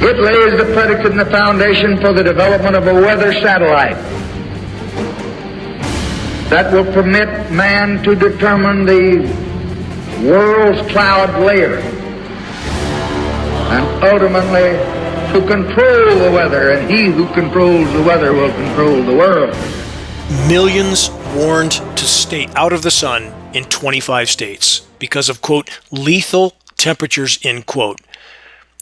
It lays the predicate and the foundation for the development of a weather satellite that will permit man to determine the world's cloud layer and ultimately to control the weather, and he who controls the weather will control the world. Millions warned to stay out of the sun in 25 states because of, quote, lethal temperatures, end quote.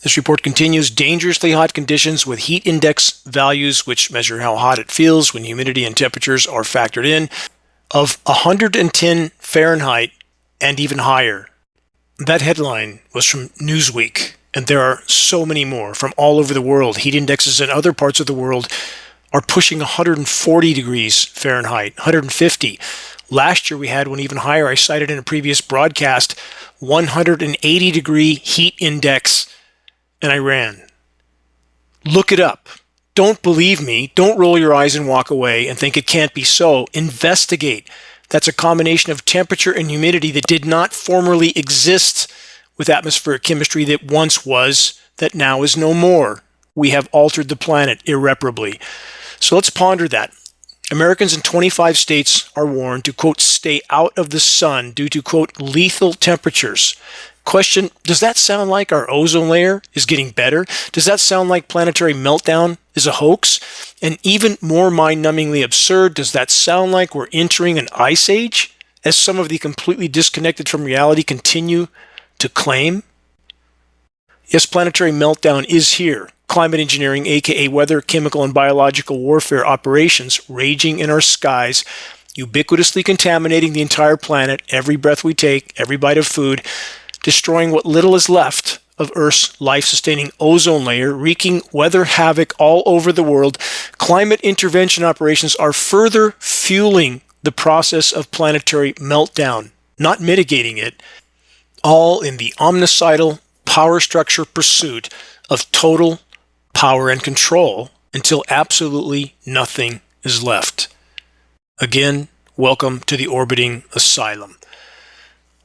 This report continues. Dangerously hot conditions with heat index values, which measure how hot it feels when humidity and temperatures are factored in, of 110 Fahrenheit and even higher. That headline was from Newsweek, and there are so many more from all over the world. Heat indexes in other parts of the world are pushing 140 degrees Fahrenheit, 150. Last year we had one even higher. I cited in a previous broadcast, 180 degree heat index in Iran. Look it up. Don't believe me. Don't roll your eyes and walk away and think it can't be so. Investigate. That's a combination of temperature and humidity that did not formerly exist with atmospheric chemistry that once was, that now is no more. We have altered the planet irreparably. So let's ponder that. Americans in 25 states are warned to, quote, stay out of the sun due to, quote, lethal temperatures. Question, does that sound like our ozone layer is getting better? Does that sound like planetary meltdown is a hoax? And even more mind-numbingly absurd, does that sound like we're entering an ice age, as some of the completely disconnected from reality continue to claim? Yes, planetary meltdown is here. Climate engineering, aka weather, chemical, and biological warfare operations raging in our skies, ubiquitously contaminating the entire planet, every breath we take, every bite of food, destroying what little is left of Earth's life-sustaining ozone layer, wreaking weather havoc all over the world. Climate intervention operations are further fueling the process of planetary meltdown, not mitigating it, all in the omnicidal power structure pursuit of total power and control until absolutely nothing is left. Again, welcome to the orbiting asylum.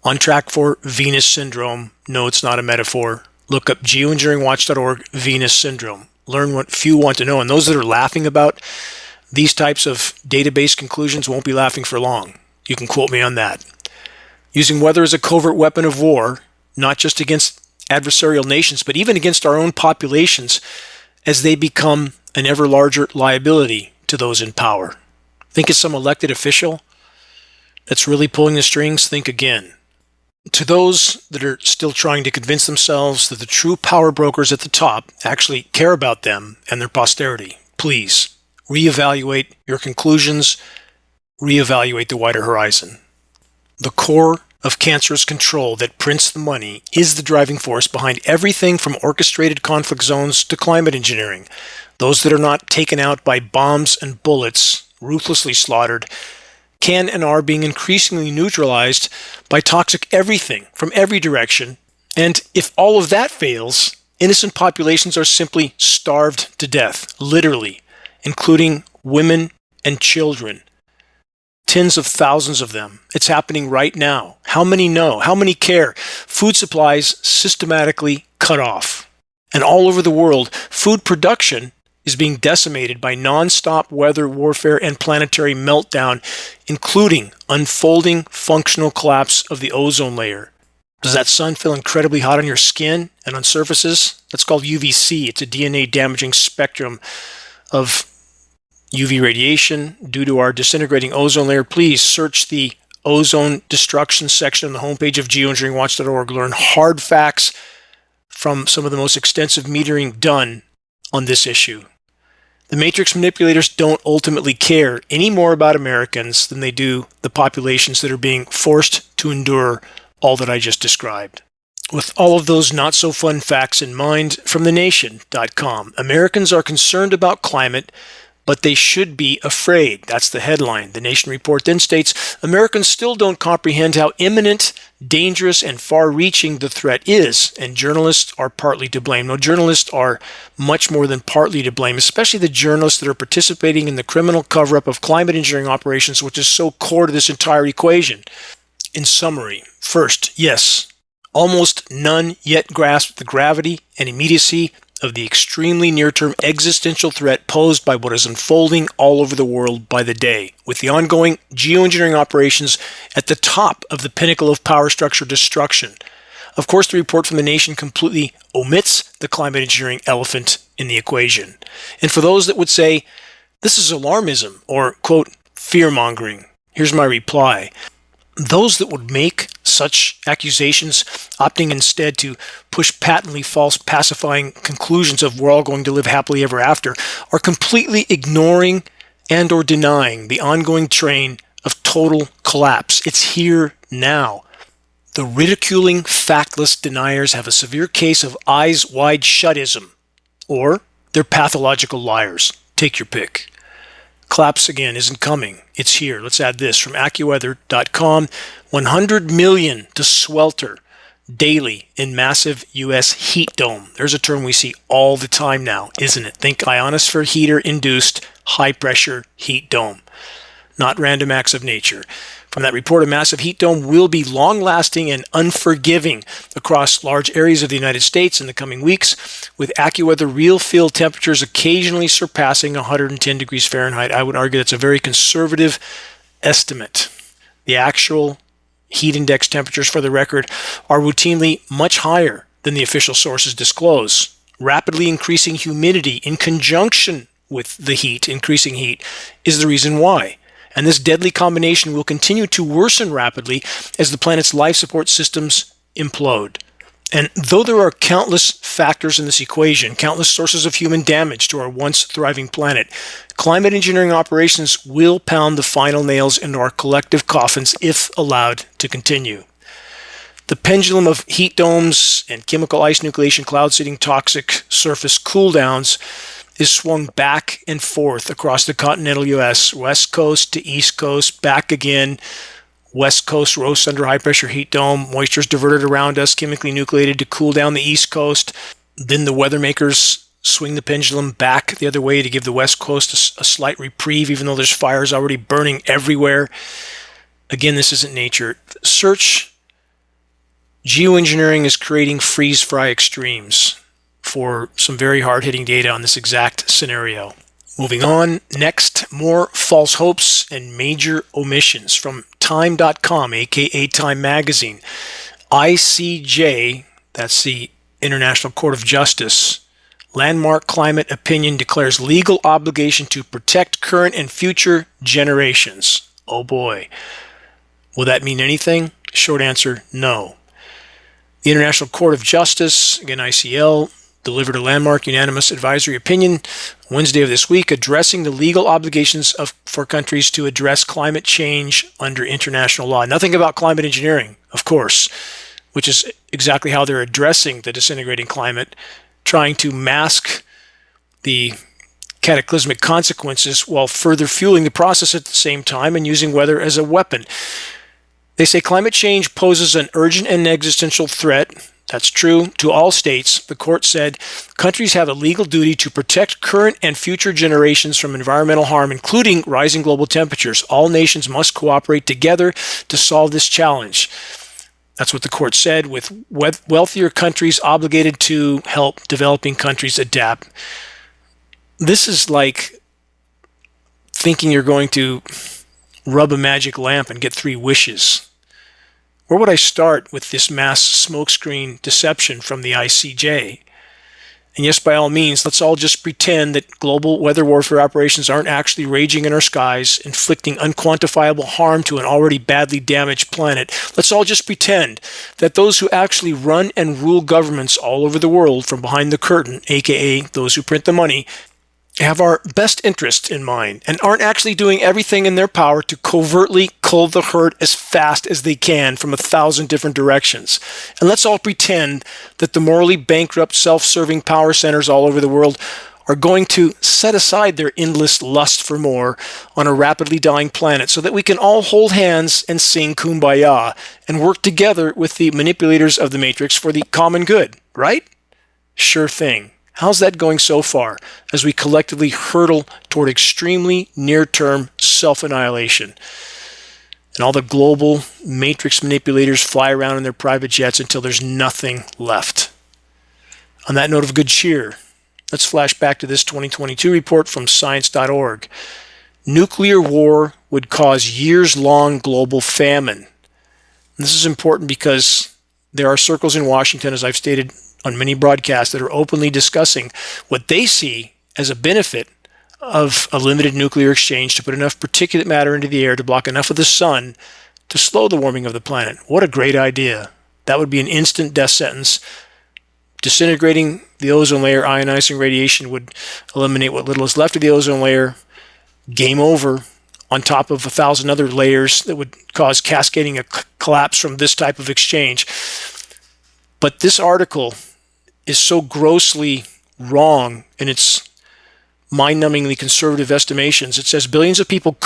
On track for Venus syndrome. No, it's not a metaphor. Look up geoengineeringwatch.org, Venus syndrome. Learn what few want to know. And those that are laughing about these types of database conclusions won't be laughing for long. You can quote me on that. Using weather as a covert weapon of war, not just against adversarial nations, but even against our own populations as they become an ever larger liability to those in power. Think it's some elected official that's really pulling the strings? Think again. To those that are still trying to convince themselves that the true power brokers at the top actually care about them and their posterity, please reevaluate your conclusions, reevaluate the wider horizon. The core of cancerous control that prints the money is the driving force behind everything from orchestrated conflict zones to climate engineering. Those that are not taken out by bombs and bullets, ruthlessly slaughtered, can and are being increasingly neutralized by toxic everything from every direction. And if all of that fails, innocent populations are simply starved to death, literally, including women and children. Tens of thousands of them. It's happening right now. How many know? How many care? Food supplies systematically cut off. And all over the world, food production is being decimated by non-stop weather warfare and planetary meltdown, including unfolding functional collapse of the ozone layer. Does that sun feel incredibly hot on your skin and on surfaces? That's called UVC. It's a DNA-damaging spectrum of UV radiation due to our disintegrating ozone layer. Please search the ozone destruction section on the homepage of geoengineeringwatch.org. Learn hard facts from some of the most extensive metering done on this issue. The matrix manipulators don't ultimately care any more about Americans than they do the populations that are being forced to endure all that I just described. With all of those not so fun facts in mind, from thenation.com, Americans are concerned about climate, but they should be afraid. That's the headline. The Nation report then states, Americans still don't comprehend how imminent, dangerous, and far-reaching the threat is, and journalists are partly to blame. No, journalists are much more than partly to blame, especially the journalists that are participating in the criminal cover-up of climate engineering operations, which is so core to this entire equation. In summary, first, yes, almost none yet grasp the gravity and immediacy of the extremely near-term existential threat posed by what is unfolding all over the world by the day, with the ongoing geoengineering operations at the top of the pinnacle of power structure destruction. Of course, the report from the nation completely omits the climate engineering elephant in the equation. And for those that would say, this is alarmism or, quote, fear-mongering, here's my reply. Those that would make such accusations, opting instead to push patently false pacifying conclusions of we're all going to live happily ever after, are completely ignoring and or denying the ongoing train of total collapse. It's here now. The ridiculing, factless deniers have a severe case of eyes wide shutism, or they're pathological liars. Take your pick. Collapse, again, isn't coming. It's here. Let's add this from AccuWeather.com. 100 million to swelter daily in massive U.S. heat dome. There's a term we see all the time now, isn't it? Think ionosphere heater induced high-pressure heat dome. Not random acts of nature. From that report, a massive heat dome will be long-lasting and unforgiving across large areas of the United States in the coming weeks, with AccuWeather real field temperatures occasionally surpassing 110 degrees Fahrenheit. I would argue that's a very conservative estimate. The actual heat index temperatures, for the record, are routinely much higher than the official sources disclose. Rapidly increasing humidity in conjunction with the heat, increasing heat, is the reason why. And this deadly combination will continue to worsen rapidly as the planet's life support systems implode. And though there are countless factors in this equation, countless sources of human damage to our once thriving planet, climate engineering operations will pound the final nails into our collective coffins if allowed to continue. The pendulum of heat domes and chemical ice nucleation cloud seeding toxic surface cooldowns is swung back and forth across the continental U.S., west coast to east coast, back again. West coast roasts under high-pressure heat dome. Moisture is diverted around us, chemically nucleated to cool down the east coast. Then the weather makers swing the pendulum back the other way to give the west coast a slight reprieve, even though there's fires already burning everywhere. Again, this isn't nature. Search Geoengineering is creating freeze-fry extremes for some very hard-hitting data on this exact scenario. Moving on, next, more false hopes and major omissions from Time.com, aka Time Magazine. ICJ, that's the International Court of Justice, landmark climate opinion declares legal obligation to protect current and future generations. Oh boy. Will that mean anything? Short answer, no. The International Court of Justice, again ICL, delivered a landmark unanimous advisory opinion Wednesday of this week addressing the legal obligations for countries to address climate change under international law. Nothing about climate engineering, of course, which is exactly how they're addressing the disintegrating climate, trying to mask the cataclysmic consequences while further fueling the process at the same time and using weather as a weapon. They say climate change poses an urgent and existential threat. That's true to all states. The court said countries have a legal duty to protect current and future generations from environmental harm, including rising global temperatures. All nations must cooperate together to solve this challenge. That's what the court said, with wealthier countries obligated to help developing countries adapt. This is like thinking you're going to rub a magic lamp and get 3 wishes. Where would I start with this mass smokescreen deception from the ICJ? And yes, by all means, let's all just pretend that global weather warfare operations aren't actually raging in our skies, inflicting unquantifiable harm to an already badly damaged planet. Let's all just pretend that those who actually run and rule governments all over the world from behind the curtain, aka those who print the money, have our best interest in mind and aren't actually doing everything in their power to covertly cull the herd as fast as they can from 1,000 different directions. And let's all pretend that the morally bankrupt, self-serving power centers all over the world are going to set aside their endless lust for more on a rapidly dying planet so that we can all hold hands and sing Kumbaya and work together with the manipulators of the Matrix for the common good, right? Sure thing. How's that going so far as we collectively hurtle toward extremely near-term self-annihilation? And all the global matrix manipulators fly around in their private jets until there's nothing left. On that note of good cheer, Let's flash back to this 2022 report from science.org. Nuclear war would cause years-long global famine. And this is important because there are circles in Washington, as I've stated on many broadcasts, that are openly discussing what they see as a benefit of a limited nuclear exchange to put enough particulate matter into the air to block enough of the sun to slow the warming of the planet. What a great idea. That would be an instant death sentence. Disintegrating the ozone layer, ionizing radiation would eliminate what little is left of the ozone layer. Game over, on top of 1,000 other layers that would cause cascading a collapse from this type of exchange. But this article is so grossly wrong in its mind-numbingly conservative estimations. It says billions of people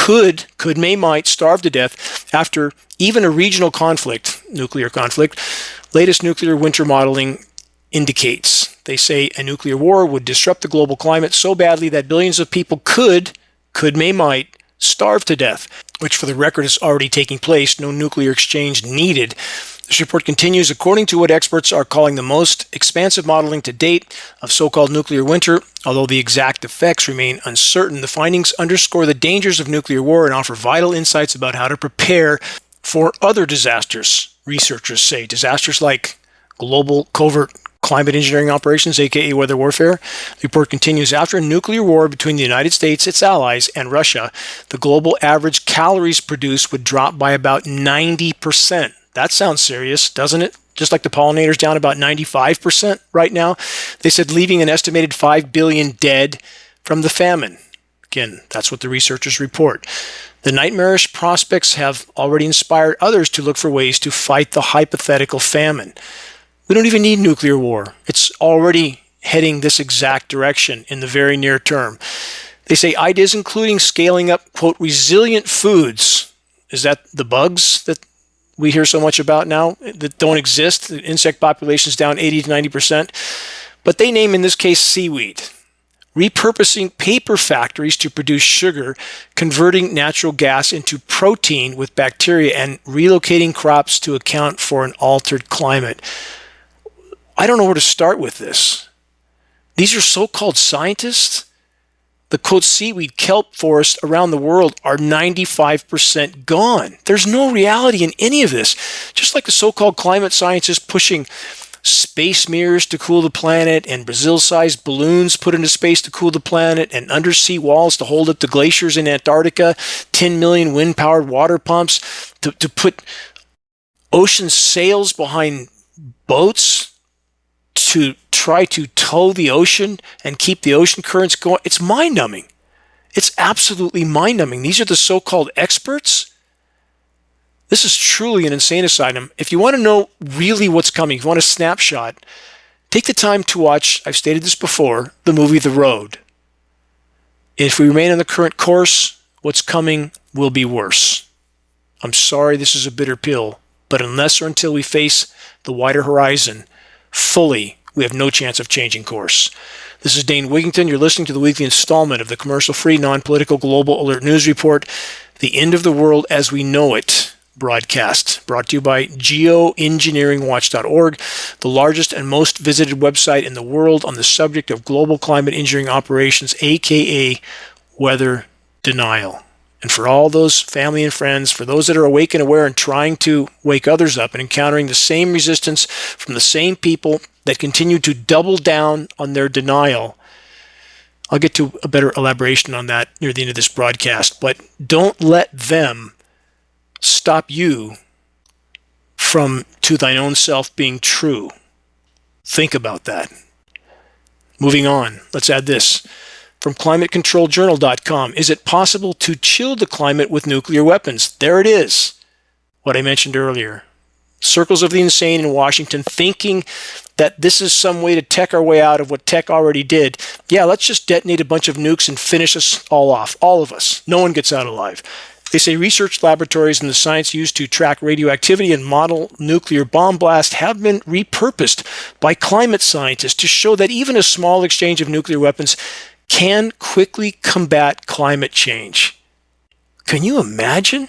might starve to death after even a regional conflict, nuclear conflict. Latest nuclear winter modeling indicates. They say a nuclear war would disrupt the global climate so badly that billions of people might starve to death, which for the record is already taking place. No nuclear exchange needed. This report continues, according to what experts are calling the most expansive modeling to date of so-called nuclear winter, although the exact effects remain uncertain, the findings underscore the dangers of nuclear war and offer vital insights about how to prepare for other disasters. Researchers say disasters like global covert climate engineering operations, aka weather warfare. The report continues, after a nuclear war between the United States, its allies, and Russia, the global average calories produced would drop by about 90%. That sounds serious, doesn't it? Just like the pollinators down about 95% right now. They said leaving an estimated 5 billion dead from the famine. Again, that's what the researchers report. The nightmarish prospects have already inspired others to look for ways to fight the hypothetical famine. We don't even need nuclear war. It's already heading this exact direction in the very near term. They say ideas including scaling up, quote, resilient foods. Is that the bugs that we hear so much about now that don't exist? The insect population is down 80 to 90%. But they name in this case seaweed. Repurposing paper factories to produce sugar, converting natural gas into protein with bacteria, and relocating crops to account for an altered climate. I don't know where to start with this. These are so-called scientists. The quote seaweed kelp forests around the world are 95% gone. There's no reality in any of this. Just like the so-called climate scientists pushing space mirrors to cool the planet and Brazil-sized balloons put into space to cool the planet and undersea walls to hold up the glaciers in Antarctica, 10 million wind-powered water pumps to put ocean sails behind boats to try to tow the ocean and keep the ocean currents going. It's mind-numbing. It's absolutely mind-numbing. These are the so-called experts. This is truly an insane asylum. If you want to know really what's coming, if you want a snapshot, take the time to watch, I've stated this before, the movie The Road. If we remain on the current course, what's coming will be worse. I'm sorry this is a bitter pill, but unless or until we face the wider horizon fully, we have no chance of changing course. This is Dane Wigington. You're listening to the weekly installment of the commercial-free, non-political Global Alert News Report, The End of the World as We Know It broadcast, brought to you by Geoengineeringwatch.org, the largest and most visited website in the world on the subject of global climate engineering operations, aka weather denial. And for all those family and friends, for those that are awake and aware and trying to wake others up and encountering the same resistance from the same people that continue to double down on their denial, I'll get to a better elaboration on that near the end of this broadcast. But don't let them stop you from to thine own self being true. Think about that. Moving on, let's add this. From climatecontroljournal.com, is it possible to chill the climate with nuclear weapons? There it is, what I mentioned earlier. Circles of the insane in Washington thinking that this is some way to tech our way out of what tech already did. Yeah, let's just detonate a bunch of nukes and finish us all off, all of us. No one gets out alive. They say research laboratories and the science used to track radioactivity and model nuclear bomb blast have been repurposed by climate scientists to show that even a small exchange of nuclear weapons can quickly combat climate change. Can you imagine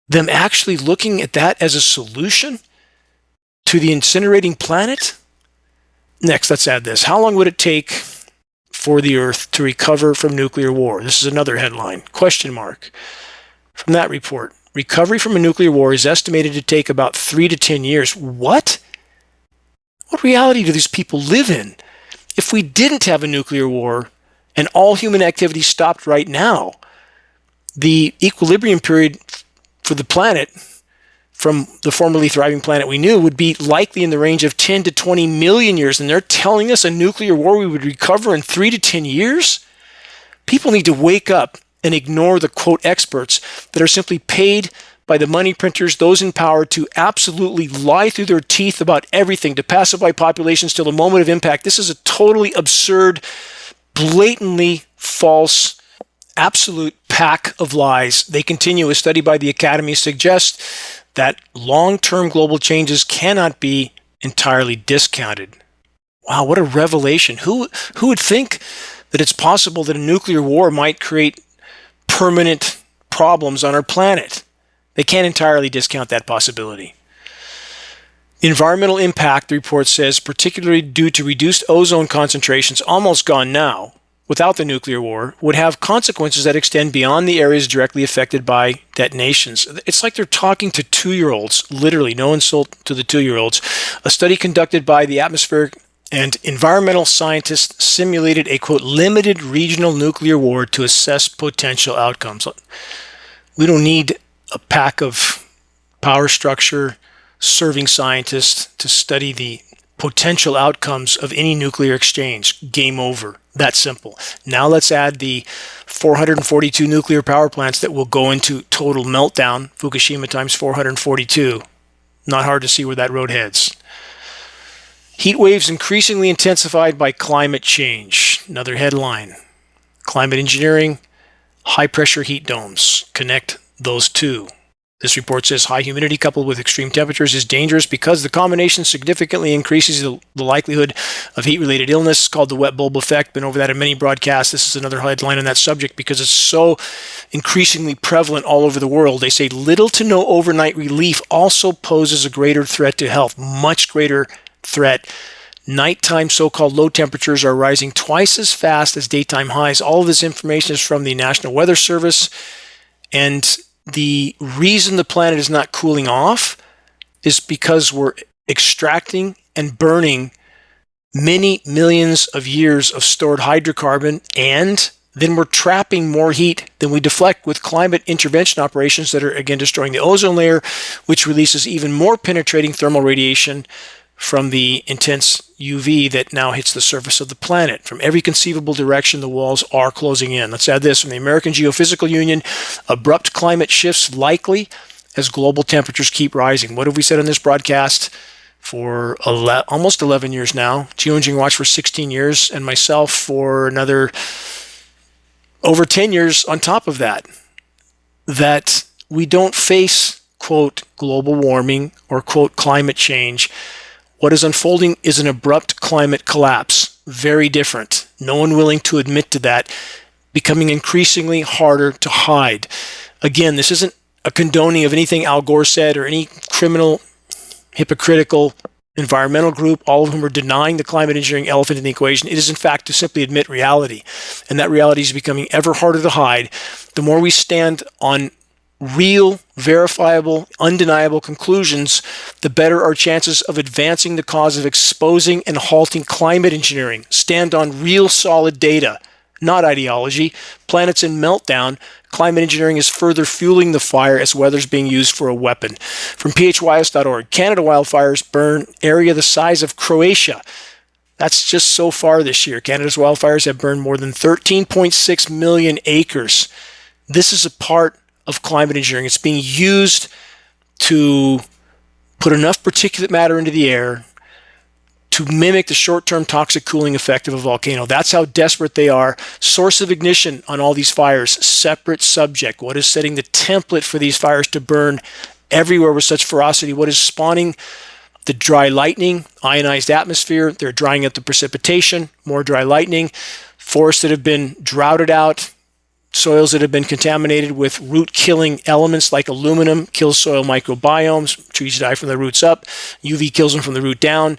them actually looking at that as a solution to the incinerating planet? Next, let's add this. How long would it take for the Earth to recover from nuclear war. This is another headline, question mark, from that report. Recovery from a nuclear war is estimated to take about 3 to 10 years. What? What reality do these people live in? If we didn't have a nuclear war and all human activity stopped right now, the equilibrium period for the planet from the formerly thriving planet we knew would be likely in the range of 10 to 20 million years. And they're telling us a nuclear war we would recover in 3 to 10 years? People need to wake up and ignore the quote experts that are simply paid by the money printers, those in power, to absolutely lie through their teeth about everything, to pacify populations till the moment of impact. This is a totally absurd, blatantly false, absolute pack of lies. They continue. A study by the Academy suggests that long-term global changes cannot be entirely discounted. Wow, what a revelation. Who would think that it's possible that a nuclear war might create permanent problems on our planet? They can't entirely discount that possibility. The environmental impact, the report says, particularly due to reduced ozone concentrations, almost gone now, without the nuclear war, would have consequences that extend beyond the areas directly affected by detonations. It's like they're talking to 2-year-olds, literally, no insult to the 2-year-olds. A study conducted by the atmospheric and environmental scientists simulated a, quote, limited regional nuclear war to assess potential outcomes. We don't need a pack of power structure serving scientists to study the potential outcomes of any nuclear exchange. Game over. That simple. Now let's add the 442 nuclear power plants that will go into total meltdown. Fukushima times 442. Not hard to see where that road heads. Heat waves increasingly intensified by climate change. Another headline. Climate engineering, high pressure heat domes. Connect those two. This report says high humidity coupled with extreme temperatures is dangerous because the combination significantly increases the likelihood of heat-related illness, called the wet bulb effect. Been over that in many broadcasts. This is another headline on that subject because it's so increasingly prevalent all over the world. They say little to no overnight relief also poses a greater threat to health, much greater threat. Nighttime so-called low temperatures are rising twice as fast as daytime highs. All of this information is from the National Weather Service. And the reason the planet is not cooling off is because we're extracting and burning many millions of years of stored hydrocarbon, and then we're trapping more heat than we deflect with climate intervention operations that are, again, destroying the ozone layer, which releases even more penetrating thermal radiation from the intense UV that now hits the surface of the planet. From every conceivable direction, the walls are closing in. Let's add this from the American Geophysical Union. Abrupt climate shifts likely as global temperatures keep rising. What have we said on this broadcast for almost 11 years now? Geoengineering Watch for 16 years, and myself for another over 10 years on top of that. That we don't face, quote, global warming or, quote, climate change. What is unfolding is an abrupt climate collapse. Very different. No one willing to admit to that. Becoming increasingly harder to hide. Again, this isn't a condoning of anything Al Gore said or any criminal, hypocritical environmental group, all of whom are denying the climate engineering elephant in the equation. It is, in fact, to simply admit reality. And that reality is becoming ever harder to hide. The more we stand on real, verifiable, undeniable conclusions, the better our chances of advancing the cause of exposing and halting climate engineering. Stand on real solid data, not ideology. Planets in meltdown. Climate engineering is further fueling the fire as weather's being used for a weapon. From phys.org, Canada wildfires burn area the size of Croatia. That's just so far this year. Canada's wildfires have burned more than 13.6 million acres. This is a part of climate engineering. It's being used to put enough particulate matter into the air to mimic the short-term toxic cooling effect of a volcano. That's how desperate they are. Source of ignition on all these fires, separate subject. What is setting the template for these fires to burn everywhere with such ferocity? What is spawning the dry lightning, ionized atmosphere? They're drying up the precipitation, more dry lightning, forests that have been droughted out, soils that have been contaminated with root-killing elements like aluminum, kills soil microbiomes, trees die from the roots up, UV kills them from the root down.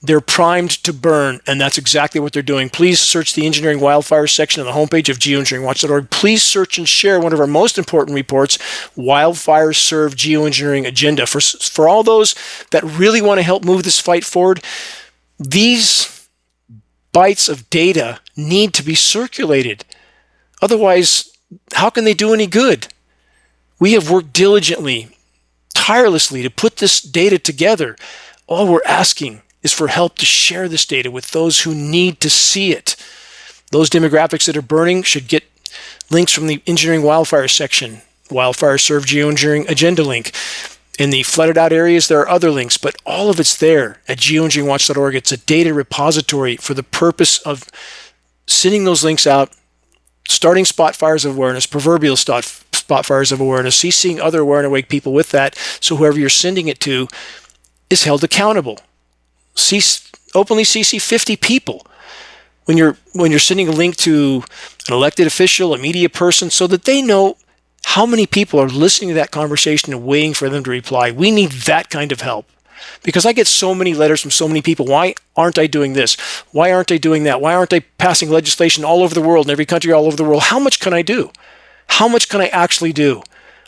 They're primed to burn, and that's exactly what they're doing. Please search the engineering wildfires section on the homepage of geoengineeringwatch.org. Please search and share one of our most important reports, Wildfires Serve Geoengineering Agenda. For all those that really want to help move this fight forward, these bytes of data need to be circulated. Otherwise, how can they do any good? We have worked diligently, tirelessly to put this data together. All we're asking is for help to share this data with those who need to see it. Those demographics that are burning should get links from the engineering wildfire section, Wildfire Serve Geoengineering Agenda link. In the flooded out areas, there are other links, but all of it's there at geoengineeringwatch.org. It's a data repository for the purpose of sending those links out, starting spot fires of awareness, proverbial spot fires of awareness, CCing other aware and awake people with that, so whoever you're sending it to is held accountable. Openly CC 50 people when you're sending a link to an elected official, a media person, so that they know how many people are listening to that conversation and waiting for them to reply. We need that kind of help, because I get so many letters from so many people. Why aren't I doing this? Why aren't I doing that? Why aren't I passing legislation all over the world, in every country all over the world? How much can I do? How much can I actually do?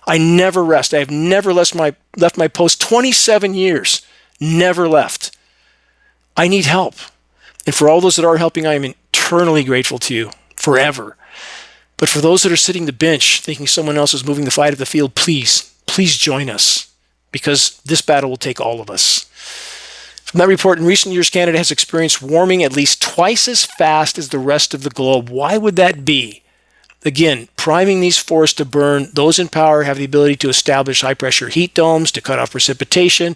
I never rest. I have never left my post 27 years. Never left. I need help. And for all those that are helping, I am eternally grateful to you forever. But for those that are sitting the bench thinking someone else is moving the fight of the field, please join us, because this battle will take all of us. From that report, in recent years, Canada has experienced warming at least twice as fast as the rest of the globe. Why would that be? Again, priming these forests to burn. Those in power have the ability to establish high-pressure heat domes, to cut off precipitation,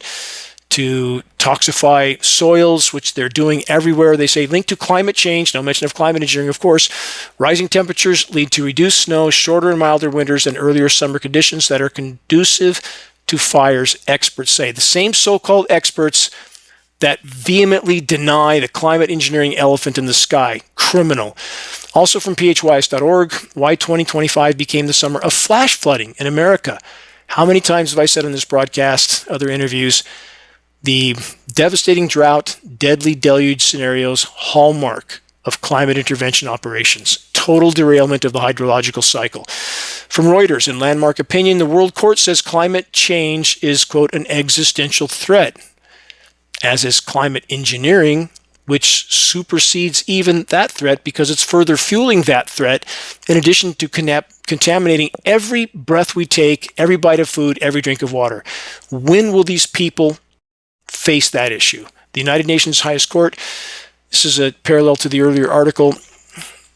to toxify soils, which they're doing everywhere. They say linked to climate change, no mention of climate engineering, of course. Rising temperatures lead to reduced snow, shorter and milder winters, and earlier summer conditions that are conducive to fires, experts say. The same so-called experts that vehemently deny the climate engineering elephant in the sky. Criminal. Also from phys.org, why 2025 became the summer of flash flooding in America. How many times have I said on this broadcast, other interviews, the devastating drought, deadly deluge scenarios, hallmark of climate intervention operations, total derailment of the hydrological cycle. From Reuters, in landmark opinion, the World Court says climate change is, quote, an existential threat, as is climate engineering, which supersedes even that threat because it's further fueling that threat, in addition to contaminating every breath we take, every bite of food, every drink of water. When will these people face that issue? The United Nations highest court, this is a parallel to the earlier article,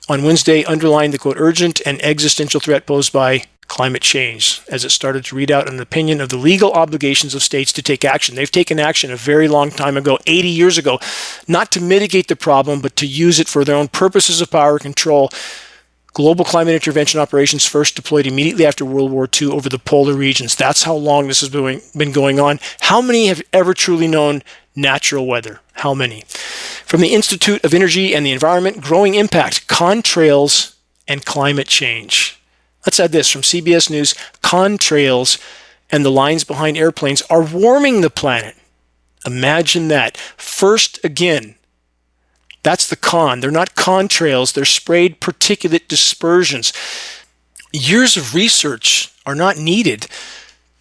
on Wednesday underlined the, quote, urgent and existential threat posed by climate change as it started to read out an opinion of the legal obligations of states to take action. They've taken action a very long time ago, 80 years ago, not to mitigate the problem, but to use it for their own purposes of power control. Global climate intervention operations first deployed immediately after World War II over the polar regions. That's how long this has been going on. How many have ever truly known natural weather? How many? From the Institute of Energy and the Environment, growing impact, contrails and climate change. Let's add this from CBS News. Contrails and the lines behind airplanes are warming the planet. Imagine that. First, again, that's the con. They're not contrails. They're sprayed particulate dispersions. Years of research are not needed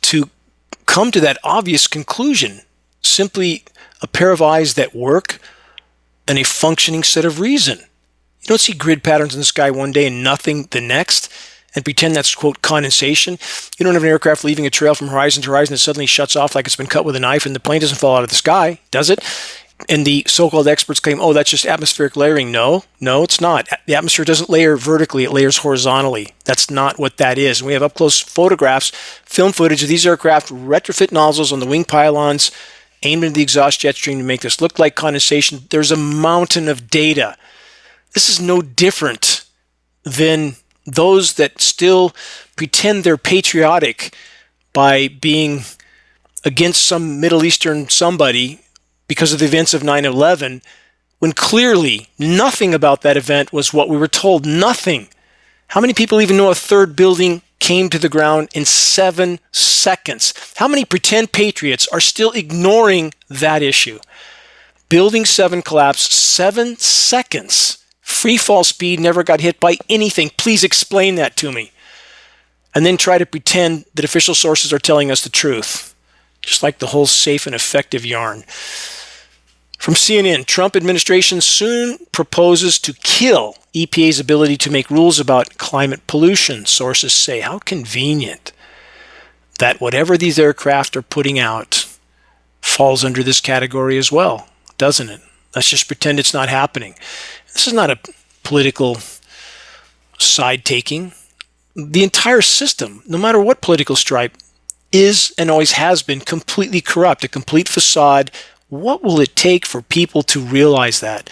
to come to that obvious conclusion. Simply a pair of eyes that work and a functioning set of reason. You don't see grid patterns in the sky one day and nothing the next and pretend that's, quote, condensation. You don't have an aircraft leaving a trail from horizon to horizon that suddenly shuts off like it's been cut with a knife and the plane doesn't fall out of the sky, does it? And the so-called experts claim, oh, that's just atmospheric layering. No, it's not. The atmosphere doesn't layer vertically, it layers horizontally. That's not what that is. And we have up-close photographs, film footage of these aircraft retrofit nozzles on the wing pylons aimed into the exhaust jet stream to make this look like condensation. There's a mountain of data. This is no different than those that still pretend they're patriotic by being against some Middle Eastern somebody because of the events of 9/11, when clearly nothing about that event was what we were told. Nothing. How many people even know a third building came to the ground in 7 seconds? How many pretend patriots are still ignoring that issue? Building 7 collapsed 7 seconds. Free fall speed, never got hit by anything. Please explain that to me. And then try to pretend that official sources are telling us the truth. Just like the whole safe and effective yarn. From CNN, Trump administration soon proposes to kill EPA's ability to make rules about climate pollution, sources say. How convenient that whatever these aircraft are putting out falls under this category as well, doesn't it? Let's just pretend it's not happening. This is not a political side taking. The entire system, no matter what political stripe, is and always has been completely corrupt, a complete facade. What will it take for people to realize that?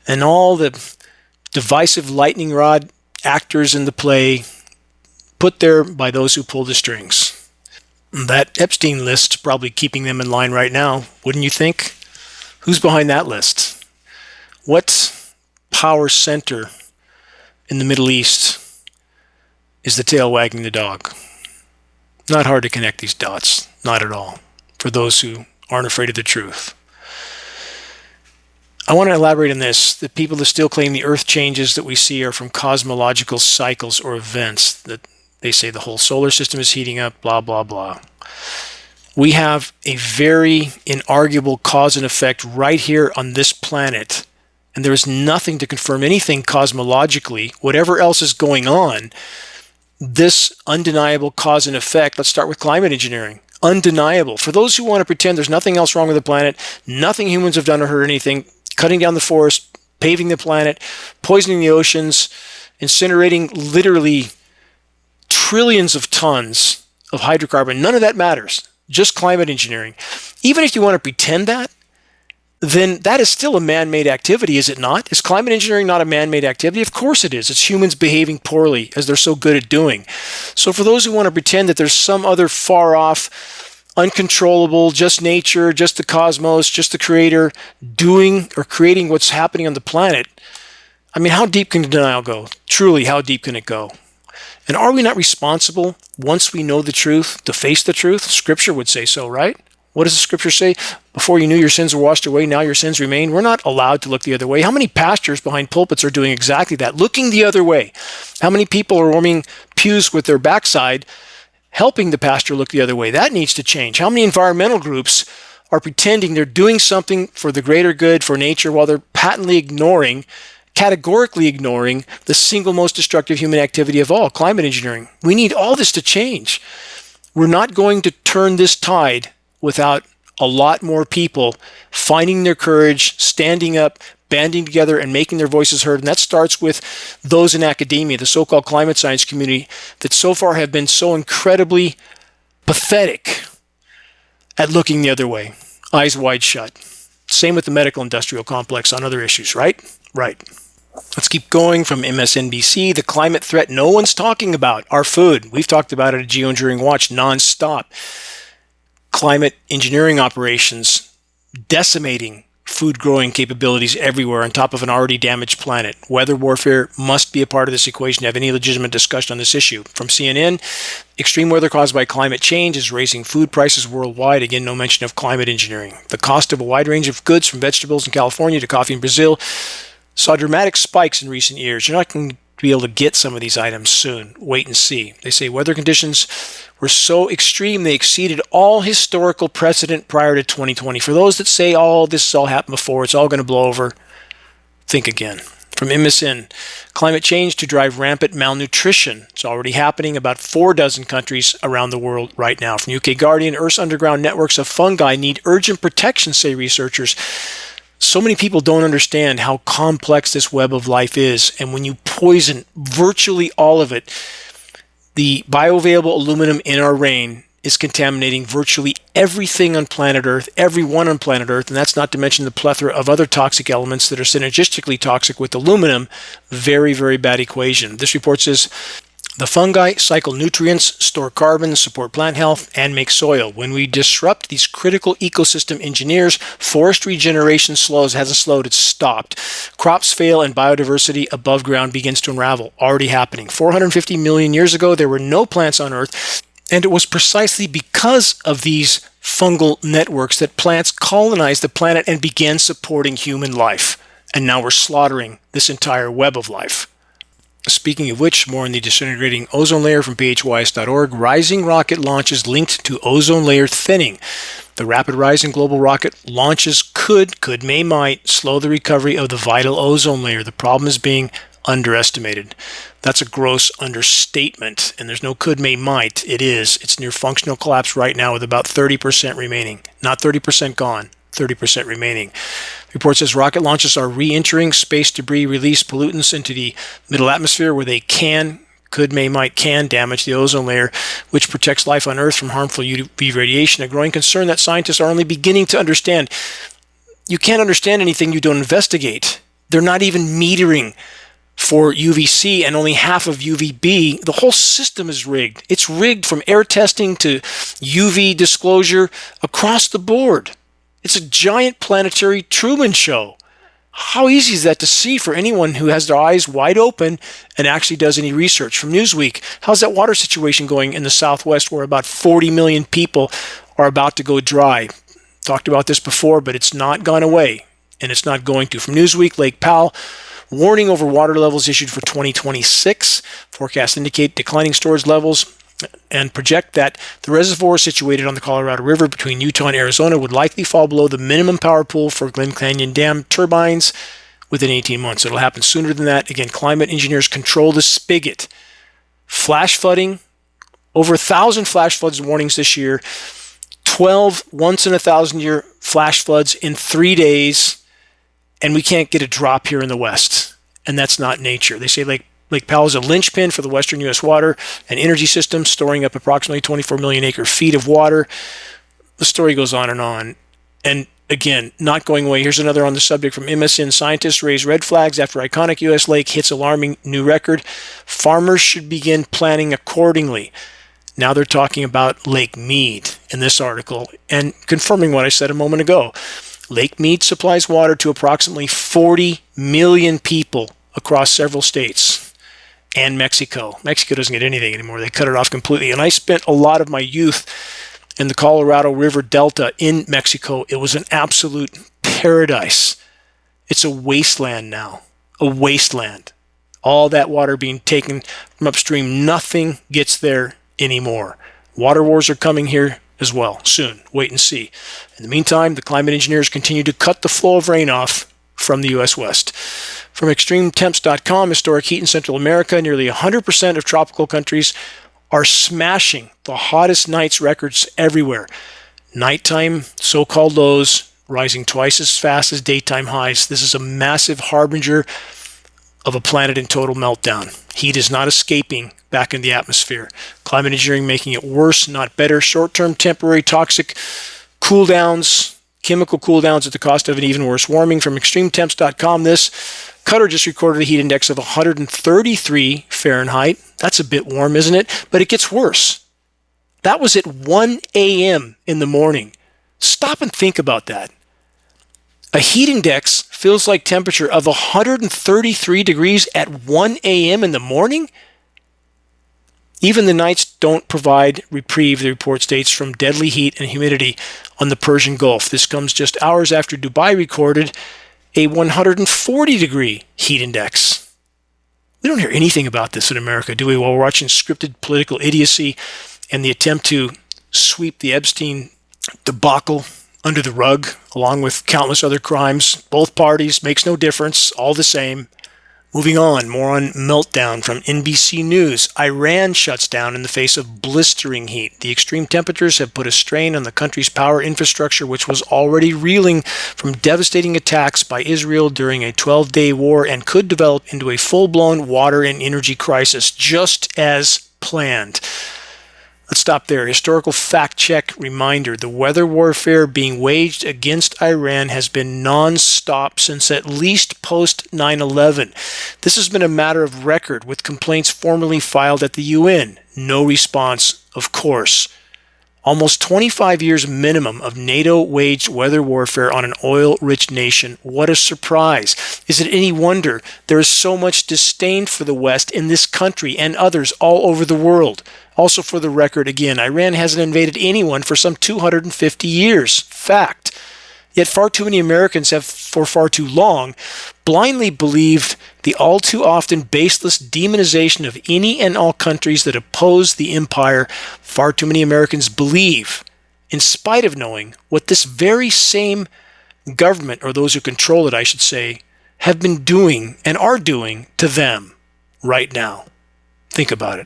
And all the divisive lightning rod actors in the play put there by those who pull the strings. That Epstein list's probably keeping them in line right now, wouldn't you think? Who's behind that list? What power center in the Middle East is the tail wagging the dog? Not hard to connect these dots, not at all, for those who aren't afraid of the truth. I want to elaborate on this. The people that still claim the earth changes that we see are from cosmological cycles or events, that they say the whole solar system is heating up, blah, blah, blah. We have a very inarguable cause and effect right here on this planet, and there is nothing to confirm anything cosmologically, whatever else is going on. This undeniable cause and effect, let's start with climate engineering. Undeniable. For those who want to pretend there's nothing else wrong with the planet, nothing humans have done or hurt anything, cutting down the forest, paving the planet, poisoning the oceans, incinerating literally trillions of tons of hydrocarbon, none of that matters. Just climate engineering. Even if you want to pretend that, then that is still a man-made activity, is it not? Is climate engineering not a man-made activity? Of course it is. It's humans behaving poorly, as they're so good at doing. So for those who want to pretend that there's some other far-off, uncontrollable, just nature, just the cosmos, just the creator, doing or creating what's happening on the planet, I mean, how deep can denial go? Truly, how deep can it go? And are we not responsible, once we know the truth, to face the truth? Scripture would say so, right? What does the scripture say? Before you knew your sins were washed away, now your sins remain. We're not allowed to look the other way. How many pastors behind pulpits are doing exactly that, looking the other way? How many people are warming pews with their backside, helping the pastor look the other way? That needs to change. How many environmental groups are pretending they're doing something for the greater good, for nature, while they're patently ignoring, categorically ignoring the single most destructive human activity of all, climate engineering? We need all this to change. We're not going to turn this tide without a lot more people finding their courage, standing up, banding together, and making their voices heard. And that starts with those in academia, the so-called climate science community, that so far have been so incredibly pathetic at looking the other way, eyes wide shut. Same with the medical industrial complex on other issues, right? Right. Let's keep going. From MSNBC, the climate threat no one's talking about, our food. We've talked about it at Geoengineering Watch nonstop. Climate engineering operations decimating food growing capabilities everywhere on top of an already damaged planet. Weather warfare must be a part of this equation to have any legitimate discussion on this issue. From CNN, extreme weather caused by climate change is raising food prices worldwide. Again, no mention of climate engineering. The cost of a wide range of goods, from vegetables in California to coffee in Brazil, saw dramatic spikes in recent years. You're not going to be able to get some of these items soon. Wait and see. They say weather conditions were so extreme they exceeded all historical precedent prior to 2020. For those that say, oh, this has all happened before, it's all going to blow over, think again. From MSN, climate change to drive rampant malnutrition. It's already happening in about 4 dozen countries around the world right now. From UK Guardian, Earth's underground networks of fungi need urgent protection, say researchers. So many people don't understand how complex this web of life is. And when you poison virtually all of it, the bioavailable aluminum in our rain is contaminating virtually everything on planet Earth, everyone on planet Earth. And that's not to mention the plethora of other toxic elements that are synergistically toxic with aluminum. Very, very bad equation. This report says the fungi cycle nutrients, store carbon, support plant health, and make soil. When we disrupt these critical ecosystem engineers, forest regeneration hasn't slowed, it's stopped. Crops fail and biodiversity above ground begins to unravel. Already happening. 450 million years ago, there were no plants on Earth. And it was precisely because of these fungal networks that plants colonized the planet and began supporting human life. And now we're slaughtering this entire web of life. Speaking of which, more on the disintegrating ozone layer from phys.org. Rising rocket launches linked to ozone layer thinning. The rapid rise in global rocket launches could, might, slow the recovery of the vital ozone layer. The problem is being underestimated. That's a gross understatement, and there's no could, may, might. It is. It's near functional collapse right now with about 30% remaining. Not 30% gone, 30% remaining. The report says rocket launches are re-entering space debris, release pollutants into the middle atmosphere where they could, may, might, can damage the ozone layer, which protects life on Earth from harmful UV radiation, a growing concern that scientists are only beginning to understand. You can't understand anything you don't investigate. They're not even metering for UVC and only half of UVB. The whole system is rigged. It's rigged from air testing to UV disclosure across the board. It's a giant planetary Truman show. How easy is that to see for anyone who has their eyes wide open and actually does any research? From Newsweek, how's that water situation going in the Southwest where about 40 million people are about to go dry? Talked about this before, but it's not gone away, and it's not going to. From Newsweek, Lake Powell, warning over water levels issued for 2026. Forecasts indicate declining storage levels and project that the reservoir situated on the Colorado River between Utah and Arizona would likely fall below the minimum power pool for Glen Canyon Dam turbines within 18 months. It'll happen sooner than that. Again, climate engineers control the spigot. Flash flooding, over 1,000 flash floods warnings this year, 12 once-in-a-thousand-year flash floods in 3 days, and we can't get a drop here in the West. And that's not nature. They say Lake Powell is a linchpin for the western U.S. water and energy system, storing up approximately 24 million acre-feet of water. The story goes on. And again, not going away. Here's another on the subject from MSN. Scientists raise red flags after iconic U.S. lake hits alarming new record. Farmers should begin planning accordingly. Now they're talking about Lake Mead in this article and confirming what I said a moment ago. Lake Mead supplies water to approximately 40 million people across several states and Mexico. Mexico doesn't get anything anymore. They cut it off completely. And I spent a lot of my youth in the Colorado River Delta in Mexico. It was an absolute paradise. It's a wasteland now, a wasteland. All that water being taken from upstream, nothing gets there anymore. Water wars are coming here as well soon. Wait and see. In the meantime, the climate engineers continue to cut the flow of rain off from the U.S. West. From extremetemps.com, historic heat in Central America, nearly 100% of tropical countries are smashing the hottest nights records everywhere. Nighttime so-called lows rising twice as fast as daytime highs. This is a massive harbinger of a planet in total meltdown. Heat is not escaping back in the atmosphere. Climate engineering making it worse, not better. Short-term, temporary, toxic cool downs, chemical cool downs at the cost of an even worse warming. From extremetemps.com, this Qatar just recorded a heat index of 133 Fahrenheit. That's a bit warm, isn't it? But it gets worse. That was at 1 a.m. in the morning. Stop and think about that. A heat index feels like temperature of 133 degrees at 1 a.m. in the morning? Even the nights don't provide reprieve, the report states, from deadly heat and humidity on the Persian Gulf. This comes just hours after Dubai recorded a 140-degree heat index. We don't hear anything about this in America, do we? While we're watching scripted political idiocy and the attempt to sweep the Epstein debacle under the rug, along with countless other crimes. Both parties, makes no difference, all the same. Moving on, more on meltdown from NBC News. Iran shuts down in the face of blistering heat. The extreme temperatures have put a strain on the country's power infrastructure, which was already reeling from devastating attacks by Israel during a 12-day war and could develop into a full-blown water and energy crisis, just as planned. Let's stop there. Historical fact-check reminder. The weather warfare being waged against Iran has been non-stop since at least post-9/11. This has been a matter of record, with complaints formally filed at the UN. No response, of course. Almost 25 years minimum of NATO-waged weather warfare on an oil-rich nation. What a surprise. Is it any wonder there is so much disdain for the West in this country and others all over the world? Also, for the record, again, Iran hasn't invaded anyone for some 250 years. Fact. Yet far too many Americans have, for far too long, blindly believed the all too often baseless demonization of any and all countries that oppose the empire. Far too many Americans believe, in spite of knowing what this very same government, or those who control it, I should say, have been doing and are doing to them right now. Think about it.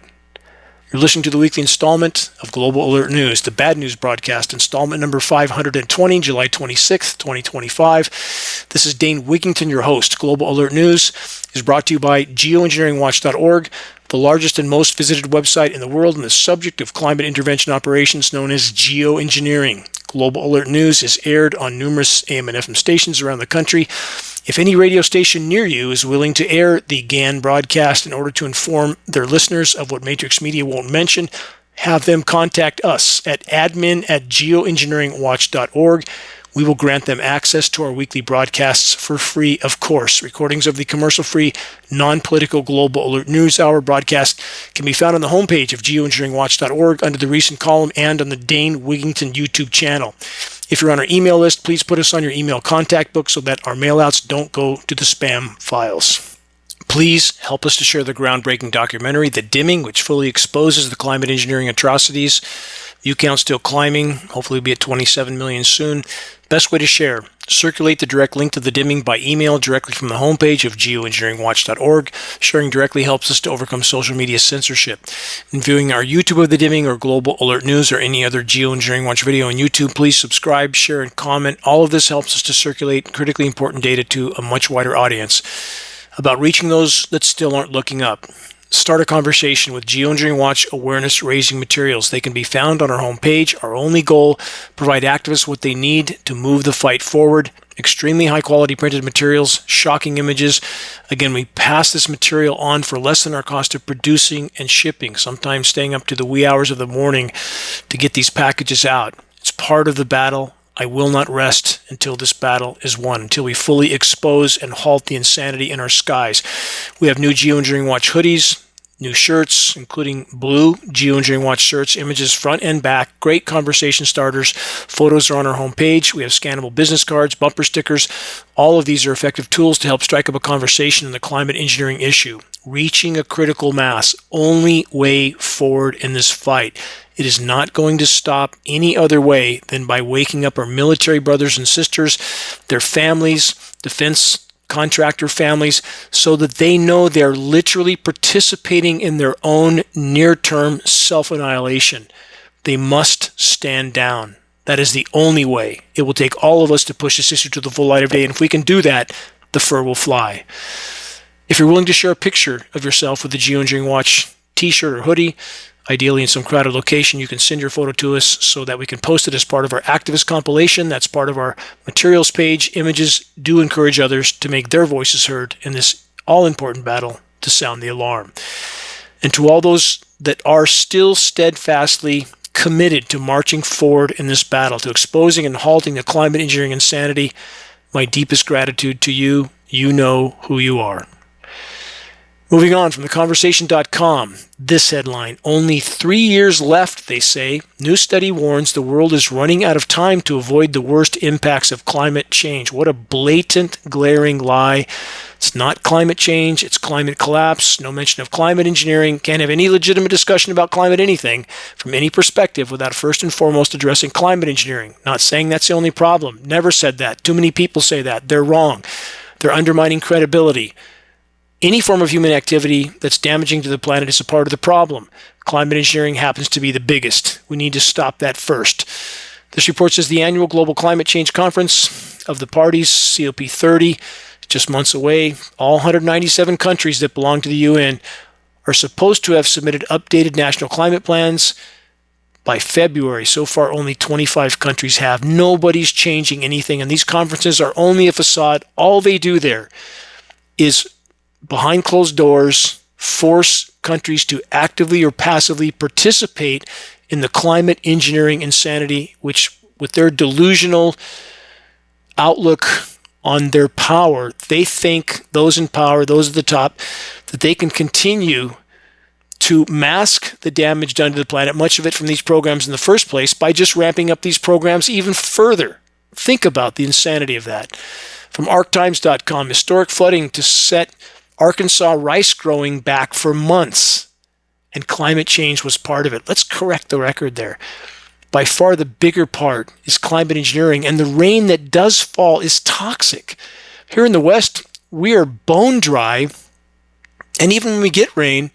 You're listening to the weekly installment of Global Alert News, the Bad News Broadcast, installment number 520, July 26th, 2025. This is Dane Wigington, your host. Global Alert News is brought to you by Geoengineeringwatch.org, the largest and most visited website in the world on the subject of climate intervention operations known as geoengineering. Global Alert News is aired on numerous AM and FM stations around the country. If any radio station near you is willing to air the GAN broadcast in order to inform their listeners of what Matrix Media won't mention, have them contact us at admin@geoengineeringwatch.org. We will grant them access to our weekly broadcasts for free, of course. Recordings of the commercial-free, non-political Global Alert News Hour broadcast can be found on the homepage of geoengineeringwatch.org under the recent column and on the Dane Wigington YouTube channel. If you're on our email list, please put us on your email contact book so that our mailouts don't go to the spam files. Please help us to share the groundbreaking documentary, The Dimming, which fully exposes the climate engineering atrocities. View count still climbing. Hopefully we'll be at 27 million soon. Best way to share: circulate the direct link to The Dimming by email directly from the homepage of geoengineeringwatch.org. Sharing directly helps us to overcome social media censorship. In viewing our YouTube of The Dimming or Global Alert News or any other Geoengineering Watch video on YouTube, please subscribe, share, and comment. All of this helps us to circulate critically important data to a much wider audience about reaching those that still aren't looking up. Start a conversation with Geoengineering Watch awareness-raising materials. They can be found on our homepage. Our only goal: provide activists what they need to move the fight forward. Extremely high-quality printed materials, shocking images. Again, we pass this material on for less than our cost of producing and shipping, sometimes staying up to the wee hours of the morning to get these packages out. It's part of the battle. I will not rest until this battle is won, until we fully expose and halt the insanity in our skies. We have new Geoengineering Watch hoodies, new shirts, including blue Geoengineering Watch shirts, images front and back, great conversation starters. Photos are on our homepage. We have scannable business cards, bumper stickers. All of these are effective tools to help strike up a conversation on the climate engineering issue. Reaching a critical mass, only way forward in this fight. It is not going to stop any other way than by waking up our military brothers and sisters, their families, defense contractor families, so that they know they're literally participating in their own near-term self-annihilation. They must stand down. That is the only way. It will take all of us to push this issue to the full light of day, and if we can do that, the fur will fly. If you're willing to share a picture of yourself with the Geoengineering Watch t-shirt or hoodie, ideally in some crowded location, you can send your photo to us so that we can post it as part of our activist compilation. That's part of our materials page. Images do encourage others to make their voices heard in this all-important battle to sound the alarm. And to all those that are still steadfastly committed to marching forward in this battle, to exposing and halting the climate engineering insanity, my deepest gratitude to you. You know who you are. Moving on from theconversation.com, this headline: only 3 years left, they say. New study warns the world is running out of time to avoid the worst impacts of climate change. What a blatant, glaring lie. It's not climate change, it's climate collapse. No mention of climate engineering. Can't have any legitimate discussion about climate anything from any perspective without first and foremost addressing climate engineering. Not saying that's the only problem. Never said that. Too many people say that. They're wrong. They're undermining credibility. Any form of human activity that's damaging to the planet is a part of the problem. Climate engineering happens to be the biggest. We need to stop that first. This report says the annual Global Climate Change Conference of the parties, COP30, just months away. All 197 countries that belong to the UN are supposed to have submitted updated national climate plans by February. So far, only 25 countries have. Nobody's changing anything, and these conferences are only a facade. All they do there is, behind closed doors, force countries to actively or passively participate in the climate engineering insanity, which with their delusional outlook on their power, they think those in power, those at the top, that they can continue to mask the damage done to the planet, much of it from these programs in the first place, by just ramping up these programs even further. Think about the insanity of that. From arctimes.com, historic flooding to set Arkansas rice growing back for months, and climate change was part of it. Let's correct the record there. By far the bigger part is climate engineering, and the rain that does fall is toxic. Here in the West, we are bone dry, and even when we get rain,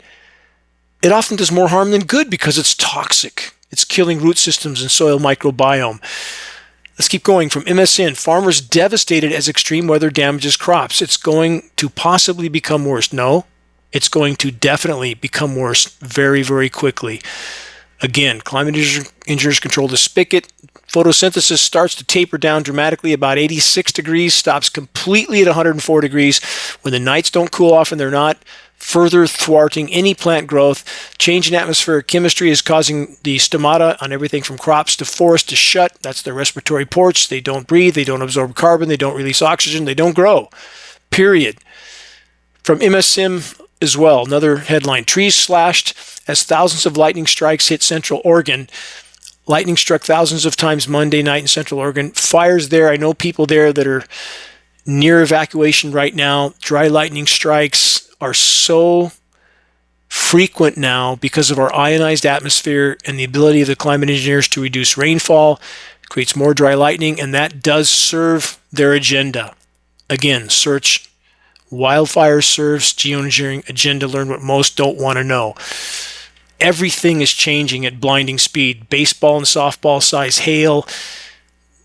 it often does more harm than good because it's toxic. It's killing root systems and soil microbiome. Let's keep going. From MSN, farmers devastated as extreme weather damages crops. It's going to possibly become worse. No, it's going to definitely become worse very, very quickly. Again, climate engineers control the spigot. Photosynthesis starts to taper down dramatically about 86 degrees, stops completely at 104 degrees. When the nights don't cool off, and they're not, further thwarting any plant growth. Change in atmospheric chemistry is causing the stomata on everything from crops to forests to shut. That's their respiratory ports. They don't breathe. They don't absorb carbon. They don't release oxygen. They don't grow. Period. From MSM as well, another headline, trees slashed as thousands of lightning strikes hit Central Oregon. Lightning struck thousands of times Monday night in Central Oregon. Fires there. I know people there that are near evacuation right now. Dry lightning strikes are so frequent now because of our ionized atmosphere and the ability of the climate engineers to reduce rainfall. It creates more dry lightning, and that does serve their agenda. Again, search wildfire serves geoengineering agenda. Learn what most don't want to know. Everything is changing at blinding speed. Baseball and softball size hail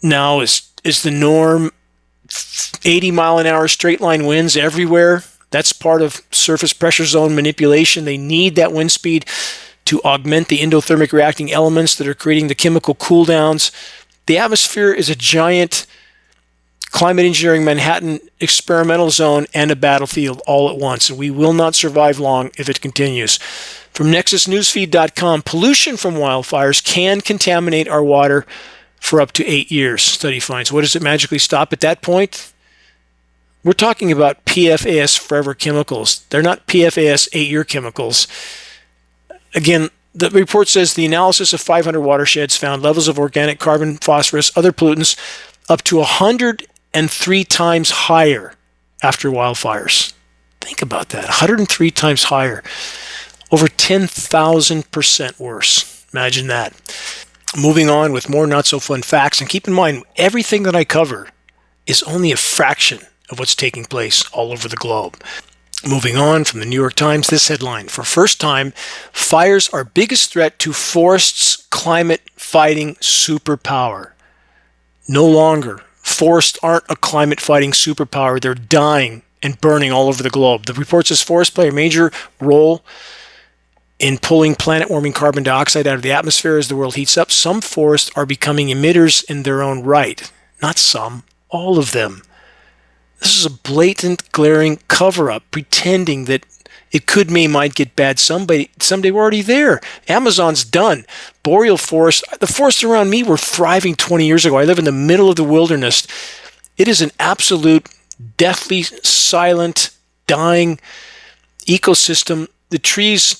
now is the norm. 80-mile-an-hour straight line winds everywhere. That's part of surface pressure zone manipulation. They need that wind speed to augment the endothermic reacting elements that are creating the chemical cool downs. The atmosphere is a giant climate engineering Manhattan experimental zone and a battlefield all at once, and we will not survive long if it continues. From nexusnewsfeed.com, pollution from wildfires can contaminate our water for up to 8 years, study finds. What does it magically stop at that point? We're talking about PFAS forever chemicals. They're not PFAS 8-year chemicals. Again, the report says the analysis of 500 watersheds found levels of organic carbon, phosphorus, other pollutants up to 103 times higher after wildfires. Think about that, 103 times higher. Over 10,000% worse. Imagine that. Moving on with more not-so-fun facts. And keep in mind, everything that I cover is only a fraction of what's taking place all over the globe. Moving on from the New York Times, this headline: for first time, fires are biggest threat to forests' climate-fighting superpower. No longer. Forests aren't a climate-fighting superpower. They're dying and burning all over the globe. The report says forests play a major role in pulling planet-warming carbon dioxide out of the atmosphere as the world heats up. Some forests are becoming emitters in their own right. Not some, all of them. This is a blatant, glaring cover-up, pretending that it could, might get bad someday. We're already there. Amazon's done. Boreal forests, the forests around me were thriving 20 years ago. I live in the middle of the wilderness. It is an absolute, deathly, silent, dying ecosystem. The trees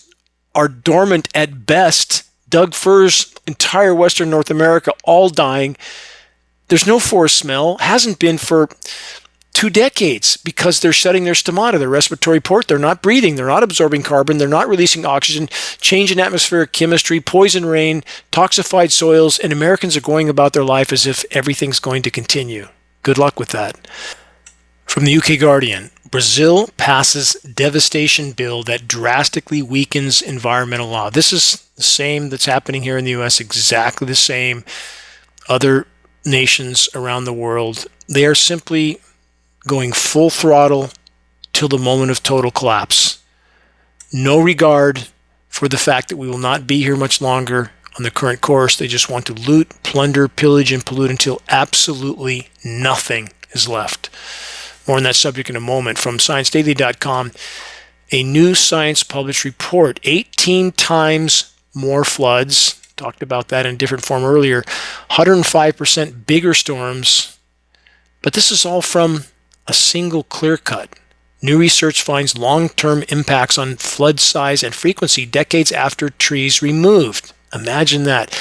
are dormant at best. Doug firs, entire Western North America, all dying. There's no forest smell. Hasn't been for 2 decades because they're shutting their stomata, their respiratory port. They're not breathing. They're not absorbing carbon. They're not releasing oxygen. Change in atmospheric chemistry, poison rain, toxified soils, and Americans are going about their life as if everything's going to continue. Good luck with that. From the UK Guardian, Brazil passes devastation bill that drastically weakens environmental law. This is the same that's happening here in the US, exactly the same. Other nations around the world, they are simply going full throttle till the moment of total collapse. No regard for the fact that we will not be here much longer on the current course. They just want to loot, plunder, pillage, and pollute until absolutely nothing is left. More on that subject in a moment. From ScienceDaily.com, a new science published report, 18 times more floods talked about that in a different form earlier, 105% bigger storms. But this is all from a single clear cut. New research finds long-term impacts on flood size and frequency decades after trees removed. Imagine that.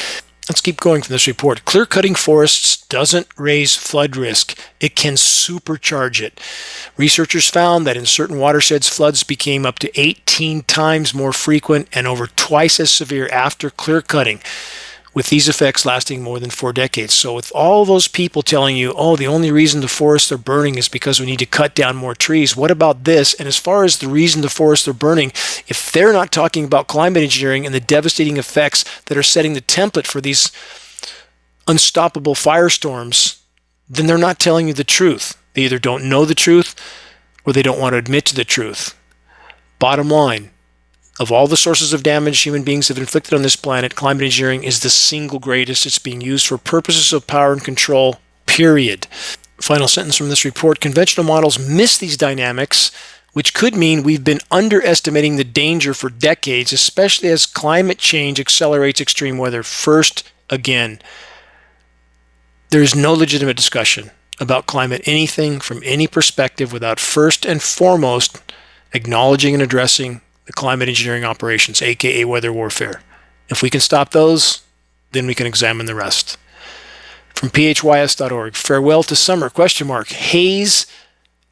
Let's keep going from this report. Clear-cutting forests doesn't raise flood risk. It can supercharge it. Researchers found that in certain watersheds, floods became up to 18 times more frequent and over twice as severe after clear-cutting, with these effects lasting more than 4 decades. So with all those people telling you, oh, the only reason the forests are burning is because we need to cut down more trees, what about this? And as far as the reason the forests are burning, if they're not talking about climate engineering and the devastating effects that are setting the template for these unstoppable firestorms, then they're not telling you the truth. They either don't know the truth or they don't want to admit to the truth. Bottom line, of all the sources of damage human beings have inflicted on this planet, climate engineering is the single greatest. It's being used for purposes of power and control, period. Final sentence from this report. Conventional models miss these dynamics, which could mean we've been underestimating the danger for decades, especially as climate change accelerates extreme weather. First, again, there is no legitimate discussion about climate anything from any perspective without first and foremost acknowledging and addressing the climate engineering operations, aka weather warfare. If we can stop those, then we can examine the rest. From phys.org, farewell to summer, ? Haze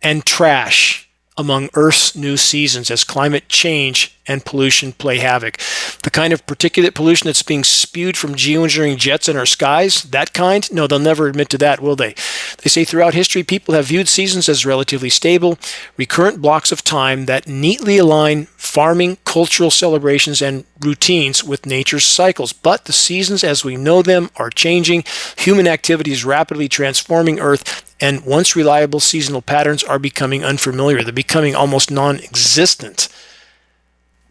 and trash among Earth's new seasons as climate change and pollution play havoc. The kind of particulate pollution that's being spewed from geoengineering jets in our skies, that kind? No, they'll never admit to that, will they? They say throughout history, people have viewed seasons as relatively stable, recurrent blocks of time that neatly align farming, cultural celebrations, and routines with nature's cycles. But the seasons as we know them are changing. Human activity is rapidly transforming Earth, and once reliable seasonal patterns are becoming unfamiliar. They're becoming almost non-existent.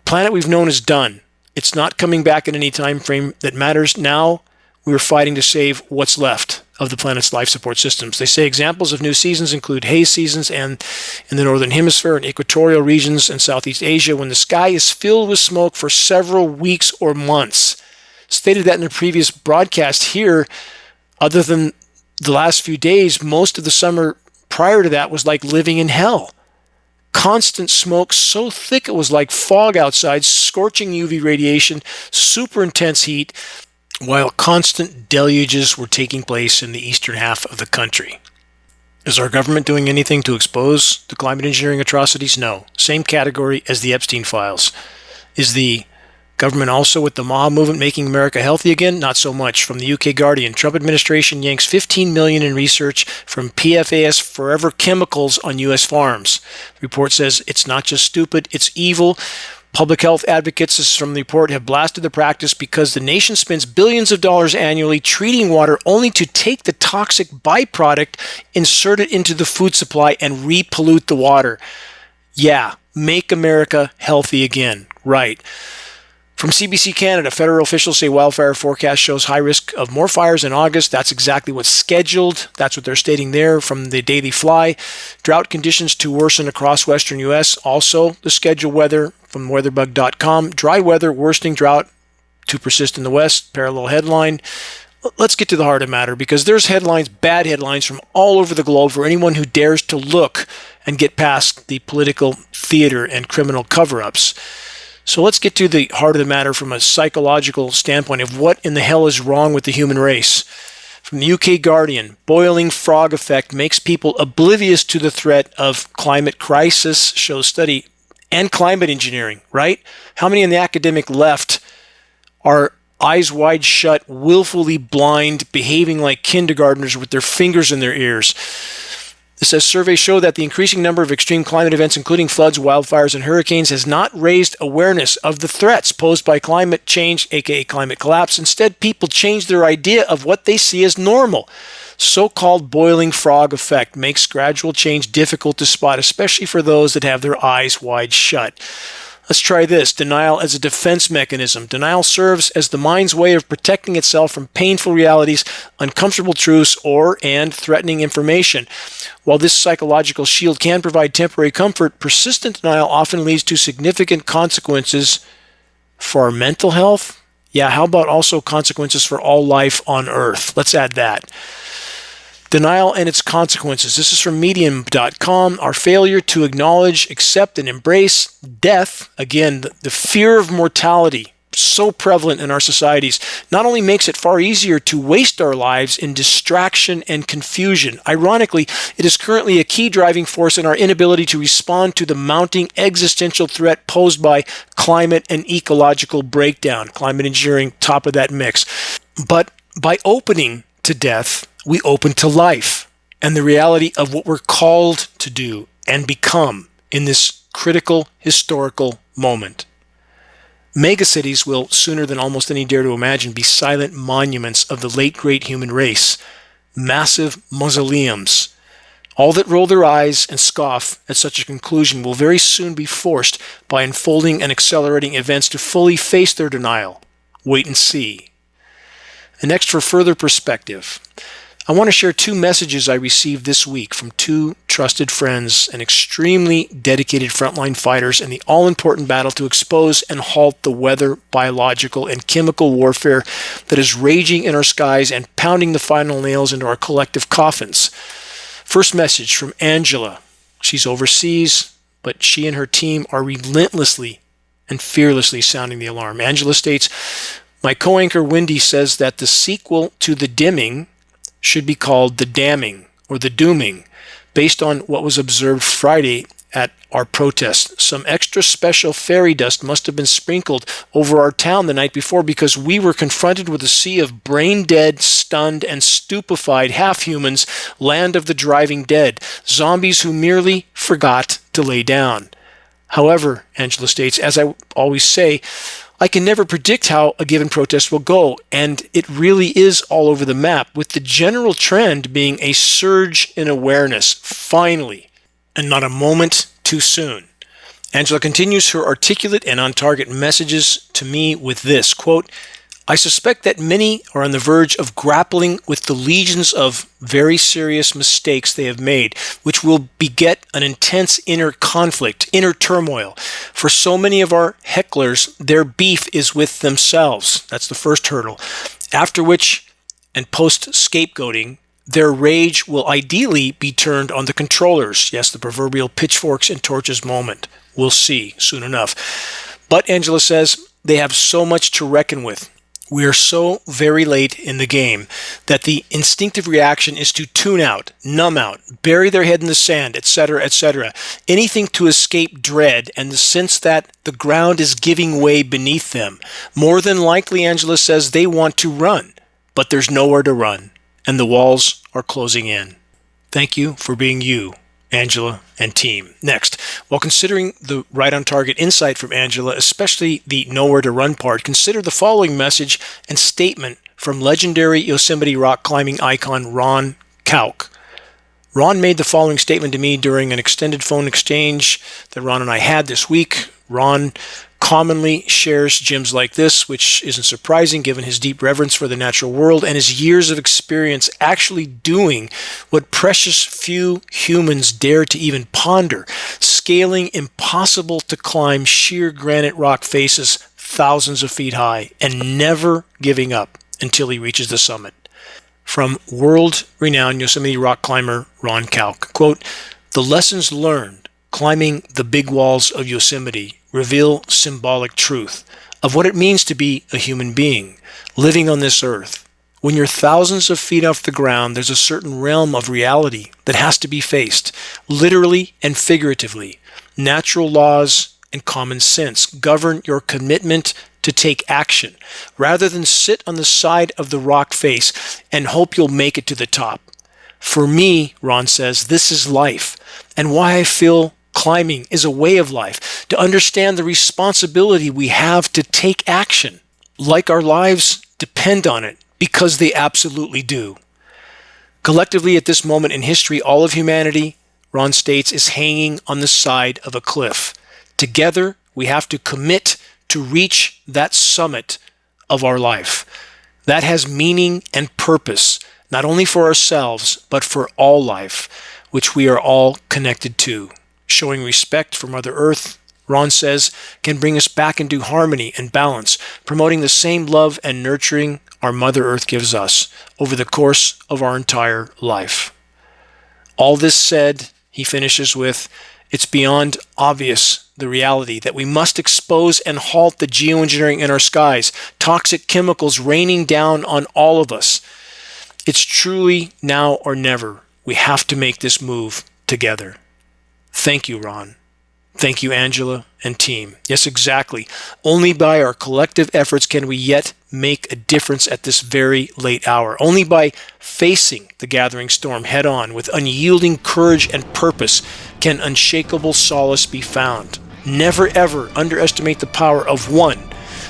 Planet we've known is done. It's not coming back in any time frame that matters. Now we're fighting to save what's left of the planet's life support systems. They say examples of new seasons include haze seasons and in the northern hemisphere and equatorial regions in Southeast Asia when the sky is filled with smoke for several weeks or months. Stated that in a previous broadcast here. Other than the last few days, most of the summer prior to that was like living in hell. Constant smoke so thick it was like fog outside, scorching UV radiation, super intense heat, while constant deluges were taking place in the eastern half of the country. Is our government doing anything to expose the climate engineering atrocities? No. Same category as the Epstein files. Is the government also with the MAHA movement making America healthy again? Not so much. From the UK Guardian, Trump administration yanks $15 million in research from PFAS Forever Chemicals on U.S. farms. The report says it's not just stupid, it's evil. Public health advocates, this is from the report, have blasted the practice because the nation spends billions of dollars annually treating water only to take the toxic byproduct, insert it into the food supply, and re-pollute the water. Yeah, make America healthy again. Right. From CBC Canada, federal officials say wildfire forecast shows high risk of more fires in August. That's exactly what's scheduled. That's what they're stating there from the Daily Fly. Drought conditions to worsen across western U.S. Also, the scheduled weather from weatherbug.com. Dry weather, worsening drought to persist in the west. Parallel headline. Let's get to the heart of the matter because there's headlines, bad headlines from all over the globe for anyone who dares to look and get past the political theater and criminal cover-ups. So let's get to the heart of the matter from a psychological standpoint of what in the hell is wrong with the human race. From the UK Guardian, boiling frog effect makes people oblivious to the threat of climate crisis, shows study, and climate engineering, right? How many in the academic left are eyes wide shut, willfully blind, behaving like kindergartners with their fingers in their ears? It says surveys show that the increasing number of extreme climate events, including floods, wildfires, and hurricanes, has not raised awareness of the threats posed by climate change, aka climate collapse. Instead, people change their idea of what they see as normal. So-called boiling frog effect makes gradual change difficult to spot, especially for those that have their eyes wide shut. Let's try this. Denial as a defense mechanism. Denial serves as the mind's way of protecting itself from painful realities, uncomfortable truths, and threatening information. While this psychological shield can provide temporary comfort, persistent denial often leads to significant consequences for our mental health Yeah, how about also consequences for all life on Earth? Let's add that. Denial and its consequences. This is from medium.com. Our failure to acknowledge, accept, and embrace death, again, the fear of mortality, so prevalent in our societies, not only makes it far easier to waste our lives in distraction and confusion. Ironically, it is currently a key driving force in our inability to respond to the mounting existential threat posed by climate and ecological breakdown. Climate engineering, top of that mix. But by opening to death, we open to life and the reality of what we're called to do and become in this critical historical moment. Megacities will, sooner than almost any dare to imagine, be silent monuments of the late great human race, massive mausoleums. All that roll their eyes and scoff at such a conclusion will very soon be forced by unfolding and accelerating events to fully face their denial. Wait and see. And next, for further perspective, I want to share two messages I received this week from two trusted friends and extremely dedicated frontline fighters in the all-important battle to expose and halt the weather, biological, and chemical warfare that is raging in our skies and pounding the final nails into our collective coffins. First message from Angela. She's overseas, but she and her team are relentlessly and fearlessly sounding the alarm. Angela states, "My co-anchor Wendy says that the sequel to The Dimming should be called The Damning or The Dooming, based on what was observed Friday at our protest. Some extra special fairy dust must have been sprinkled over our town the night before because we were confronted with a sea of brain-dead, stunned, and stupefied half-humans, land of the driving dead, zombies who merely forgot to lay down." However, Angela states, as I always say, I can never predict how a given protest will go, and it really is all over the map, with the general trend being a surge in awareness, finally, and not a moment too soon. Angela continues her articulate and on-target messages to me with this, quote, "I suspect that many are on the verge of grappling with the legions of very serious mistakes they have made, which will beget an intense inner conflict, inner turmoil. For so many of our hecklers, their beef is with themselves." That's the first hurdle. After which, and post-scapegoating, their rage will ideally be turned on the controllers. Yes, the proverbial pitchforks and torches moment. We'll see soon enough. But, Angela says, they have so much to reckon with. We are so very late in the game that the instinctive reaction is to tune out, numb out, bury their head in the sand, etc., etc. Anything to escape dread and the sense that the ground is giving way beneath them. More than likely, Angela says, they want to run, but there's nowhere to run, and the walls are closing in. Thank you for being you, Angela and team. Next, while considering the right on target insight from Angela, especially the nowhere to run part, consider the following message and statement from legendary Yosemite rock climbing icon Ron Kauk. Ron made the following statement to me during an extended phone exchange that Ron and I had this week. Ron commonly shares gems like this, which isn't surprising given his deep reverence for the natural world and his years of experience actually doing what precious few humans dare to even ponder, scaling impossible to climb sheer granite rock faces thousands of feet high and never giving up until he reaches the summit. From world-renowned Yosemite rock climber Ron Kauk, quote, "The lessons learned climbing the big walls of Yosemite reveal symbolic truth of what it means to be a human being living on this earth. When you're thousands of feet off the ground, there's a certain realm of reality that has to be faced, literally and figuratively. Natural laws and common sense govern your commitment to take action, rather than sit on the side of the rock face and hope you'll make it to the top. For me," Ron says, "this is life, and why I feel climbing is a way of life, to understand the responsibility we have to take action, like our lives depend on it, because they absolutely do. Collectively, at this moment in history, all of humanity," Ron states, "is hanging on the side of a cliff. Together, we have to commit to reach that summit of our life. That has meaning and purpose, not only for ourselves, but for all life, which we are all connected to. Showing respect for Mother Earth, Ron says, can bring us back into harmony and balance, promoting the same love and nurturing our Mother Earth gives us over the course of our entire life. All this said, he finishes with, it's beyond obvious, the reality that we must expose and halt the geoengineering in our skies, toxic chemicals raining down on all of us. It's truly now or never. We have to make this move together. Thank you, Ron. Thank you, Angela and team. Yes, exactly. Only by our collective efforts can we yet make a difference at this very late hour. Only by facing the gathering storm head on with unyielding courage and purpose can unshakable solace be found. Never ever underestimate the power of one,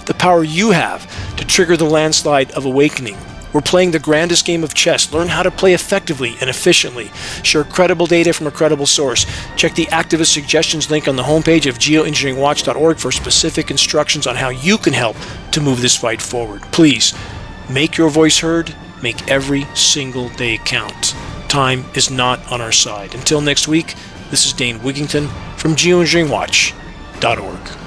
the power you have to trigger the landslide of awakening. We're playing the grandest game of chess. Learn how to play effectively and efficiently. Share credible data from a credible source. Check the activist suggestions link on the homepage of geoengineeringwatch.org for specific instructions on how you can help to move this fight forward. Please, make your voice heard. Make every single day count. Time is not on our side. Until next week, this is Dane Wigington from geoengineeringwatch.org.